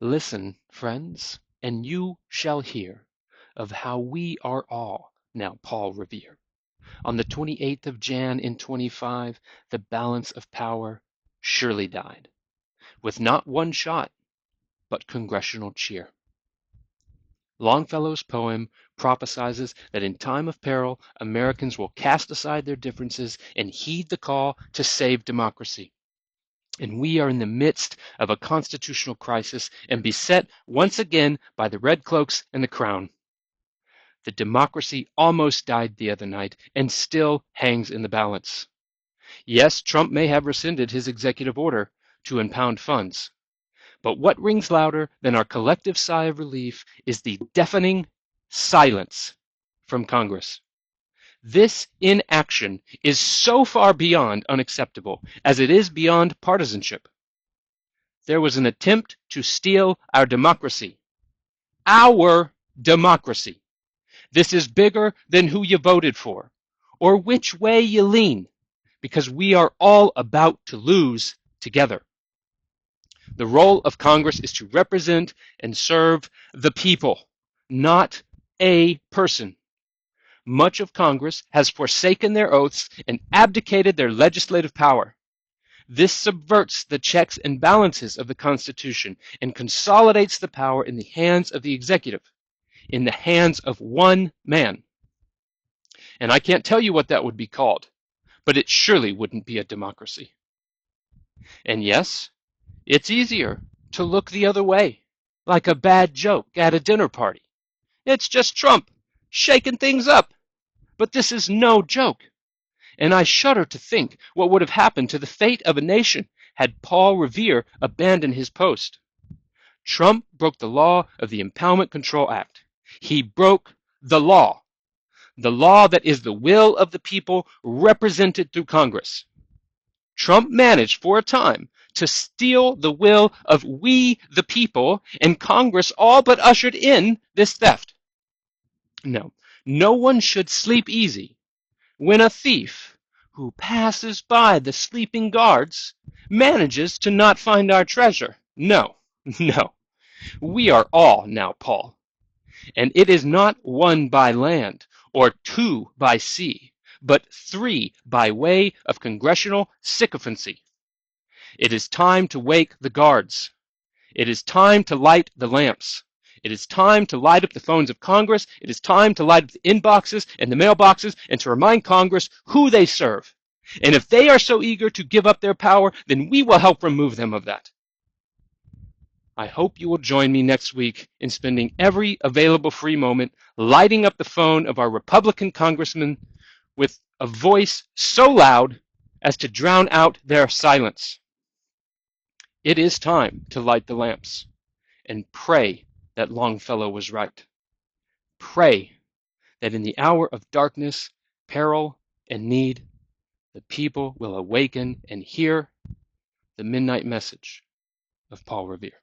Listen, friends, and you shall hear of how we are all now Paul Revere. On the 28th of Jan in 25, the balance of power surely died, with not one shot, but congressional cheer. Longfellow's poem prophesies that in time of peril, Americans will cast aside their differences and heed the call to save democracy. And we are in the midst of a constitutional crisis and beset once again by the red cloaks and the crown. The democracy almost died the other night and still hangs in the balance. Yes, Trump may have rescinded his executive order to impound funds. But what rings louder than our collective sigh of relief is the deafening silence from Congress. This inaction is so far beyond unacceptable as it is beyond partisanship. There was an attempt to steal our democracy. Our democracy. This is bigger than who you voted for or which way you lean, because we are all about to lose together. The role of Congress is to represent and serve the people, not a person. Much of Congress has forsaken their oaths and abdicated their legislative power. This subverts the checks and balances of the Constitution and consolidates the power in the hands of the executive, in the hands of one man. And I can't tell you what that would be called, but it surely wouldn't be a democracy. And yes, it's easier to look the other way, like a bad joke at a dinner party. It's just Trump shaking things up. But this is no joke. And I shudder to think what would have happened to the fate of a nation had Paul Revere abandoned his post. Trump broke the law of the Impoundment Control Act. He broke the law that is the will of the people represented through Congress. Trump managed for a time to steal the will of we the people, and Congress all but ushered in this theft. No one should sleep easy when a thief who passes by the sleeping guards manages to not find our treasure. No. We are all now Paul. And it is not one by land or two by sea, but three by way of congressional sycophancy. It is time to wake the guards. It is time to light the lamps. It is time to light up the phones of Congress. It is time to light up the inboxes and the mailboxes and to remind Congress who they serve. And if they are so eager to give up their power, then we will help remove them of that. I hope you will join me next week in spending every available free moment lighting up the phone of our Republican congressman with a voice so loud as to drown out their silence. It is time to light the lamps and pray that Longfellow was right. Pray that in the hour of darkness, peril, and need, the people will awaken and hear the midnight message of Paul Revere.